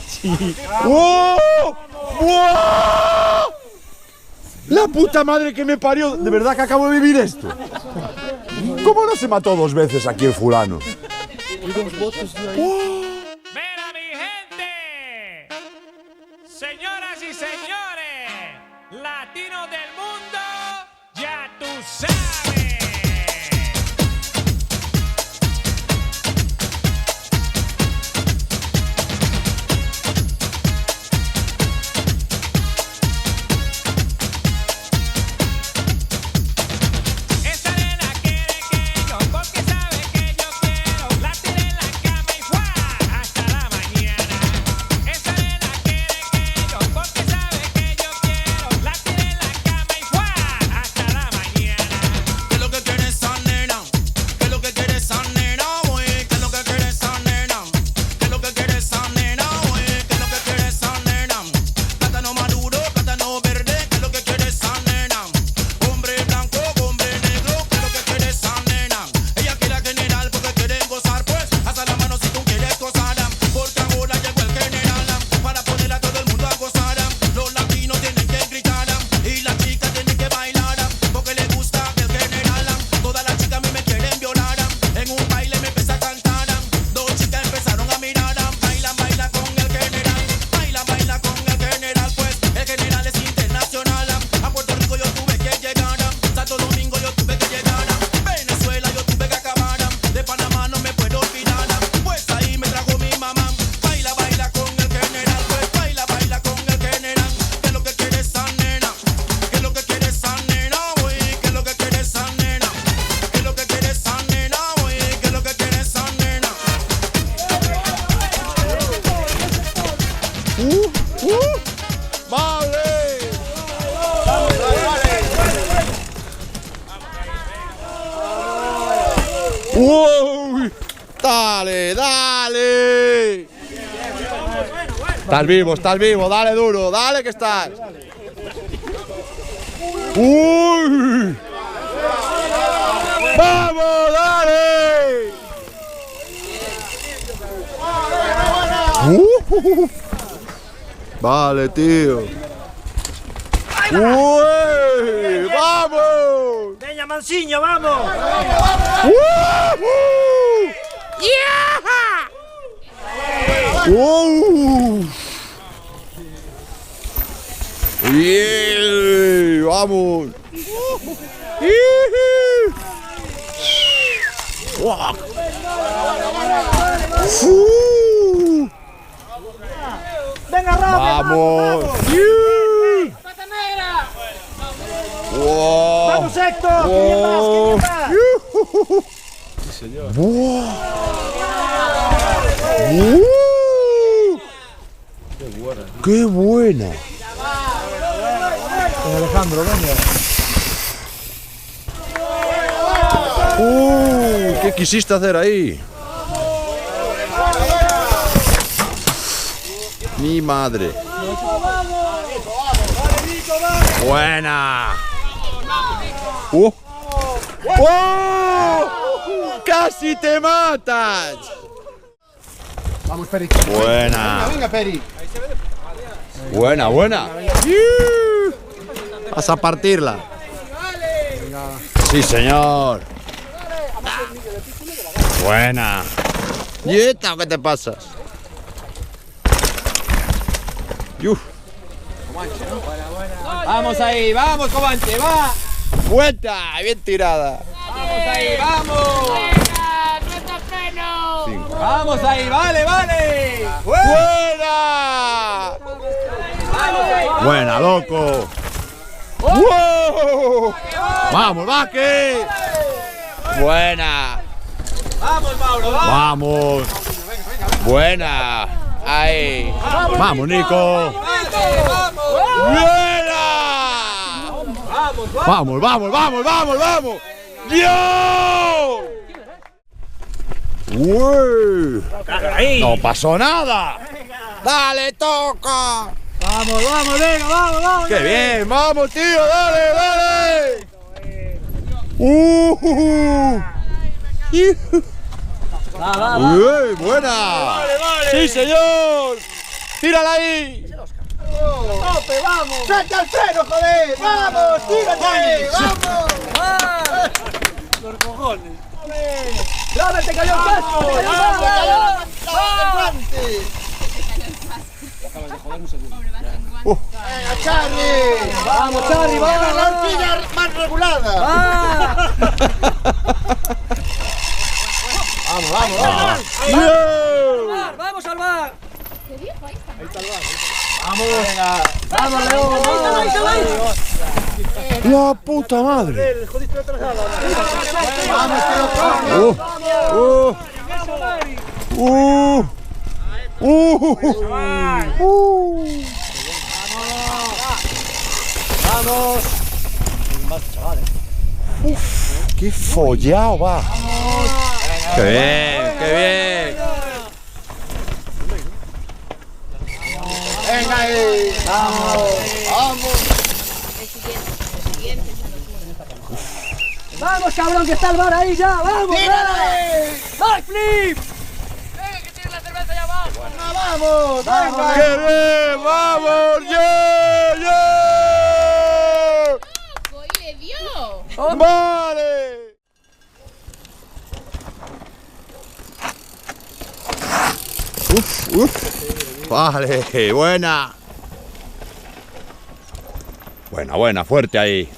Sí. ¡Oh! ¡Wow! La puta madre que me parió. De verdad que acabo de vivir esto. ¿Cómo no se mató 2 veces aquí el fulano? ¡Mira, mi gente! Señoras y señores, latinos del mundo, ya tú sabes. ¡Wow! ¡Dale, dale! Estás vivo, dale duro, dale que estás. ¡Uy! ¡Vamos, dale! Vale, tío. ¡Uy! ¡Vamos! ¡Venga, Mansiño, vamos! ¡Yeah! ¡Wow! ¡Yeah! ¡Vamos! ¡Wow! ¡Venga, Roque! ¡Vamos! ¡Wow! ¡Vamos, Héctor! ¡Qué más, qué más! ¡Sí, señor! ¡Wow! ¡Qué buena! Alejandro, venga. ¿Qué quisiste hacer ahí? Mi madre. Buena. ¡Oh! ¡Casi te matas! Vamos, Peri. Buena. Venga, Peri. Buena, buena. Vas a partirla. Sí, señor. Buena. ¿Y esta qué te pasas? Vamos ahí, vamos, Comanche, va. Vuelta, bien tirada. Vamos ahí, vamos. ¡Venga, nuestro freno! Vamos ahí, vale, vale. ¡Buena! Vamos ahí. Buena, loco. ¡Wow! ¡Vamos, Vázquez! Buena. Vamos, Mauro, vamos. Vamos. Buena. Ahí. Vamos, Nico. ¡Buena! Vamos, vamos, vamos, vamos, vamos. ¡Dios! ¡Uy! No pasó nada. Dale, toca. Vamos, vamos, venga, vamos, vamos. ¡Qué bien! ¡Vamos, tío! ¡Dale, dale! ¡Uy, buena! ¡Sí, señor! ¡Tírala ahí! ¡Tope, vamos! ¡Saca el freno, joder! ¡Vamos, tírate! ¡Vamos! Los cojones. ¡Dame, te cayó el casco! ¡Te cayó ¡Venga, Charlie! ¡Vamos, Charlie! ¡Vamos! ¡La horquilla más regulada! ¡Vamos, vamos, vamos! ¡Vamos al bar! ¿Qué dijo? Ahí está. ¡Vamos, venga! ¡Vamos, León! ¡La puta madre! ¡Vamos, que lo ¡Vamos! ¡Qué follado va! ¡Qué bien, qué bien! ¡Venga ahí! ¡Vamos! ¡Vamos! ¡Vamos, cabrón, que está el bar ahí ya! ¡Vamos! ¡Tírale! ¡Backflip! ¡Que tiene la cerveza allá abajo! ¡Vamos! ¡Venga! ¡Qué bien! ¡Vamos! ¡Yeah! ¡Yeah! ¡Pues le dio! ¡Vale! ¡Uf! ¡Vale! ¡Buena! Buena, fuerte ahí.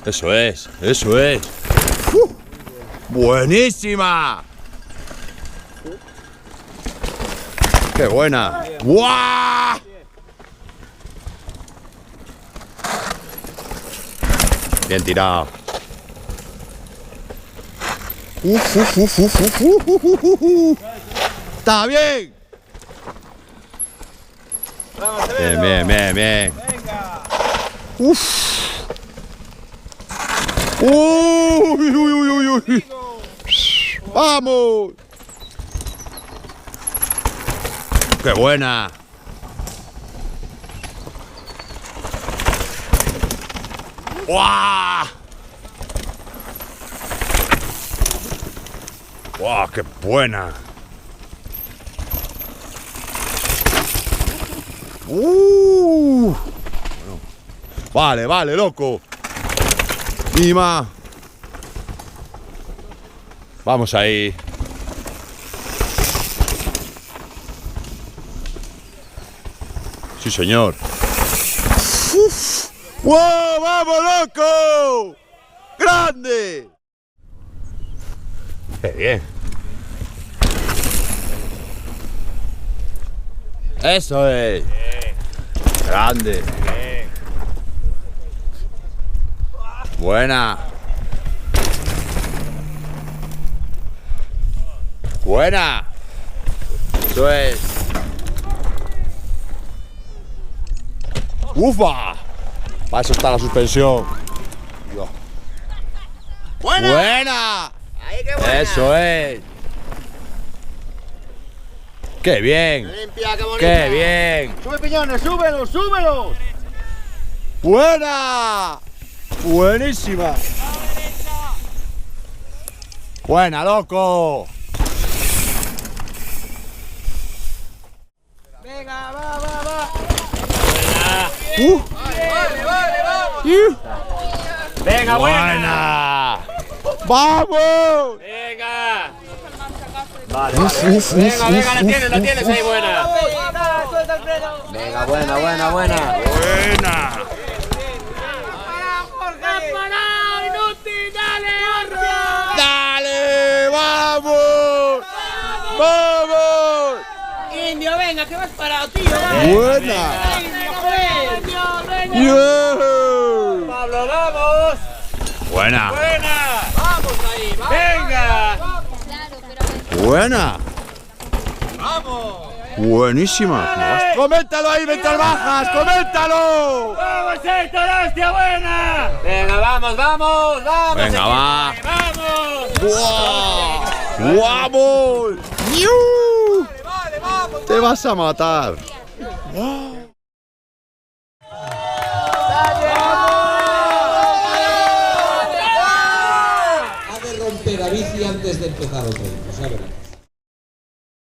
Eso es. ¡Buenísima! ¡Qué buena! ¡Guau! Bien tirado. ¡Está bien! Bien. ¡Uf! ¡Uy! ¡Vamos! ¡Qué buena! ¡Guau! ¡Guau, qué buena! Vale, loco. Mima. Vamos ahí. Sí, señor. ¡Wow! ¡Vamos, loco! ¡Grande! ¡Qué bien! Eso es. Grande. Buena. Eso es. ¡Ufa! Para eso está la suspensión. ¡Buena! ¡Ahí, qué buena! Eso es. ¡Qué bien! ¡Limpia, qué bonita! ¡Qué bien! ¡Sube, piñones! ¡Súbelos! ¡Buena! ¡Buenísima! ¡Buena, loco! ¡Venga, va! Venga, ¡Buena! ¡Vamos! Venga. Venga, Venga, la tienes ahí, buena. ¡Suelta el freno! Venga, buena. ¡Buena! ¡Has parado, inútil! ¡Dale, Jorge! ¡Dale! ¡Vamos! ¡Vamos! Indio, venga, que vas parado, tío. ¡Buena! Indio, joder. ¡Yeah! Pablo, vamos. ¡Buena! Vamos ahí, vamos. Venga. Claro, pero... ¡Buena! Vamos. ¡Buenísima! ¡Coméntalo ahí, ventas bajas! ¡Coméntalo! Vamos, Héctor, hostia, buena. Venga, vamos. Venga, va. Vamos. ¡Wow! ¡Vamos! ¡Niu! Vamos. ¡Te vas a matar! antes de empezar otra vez, ya verás.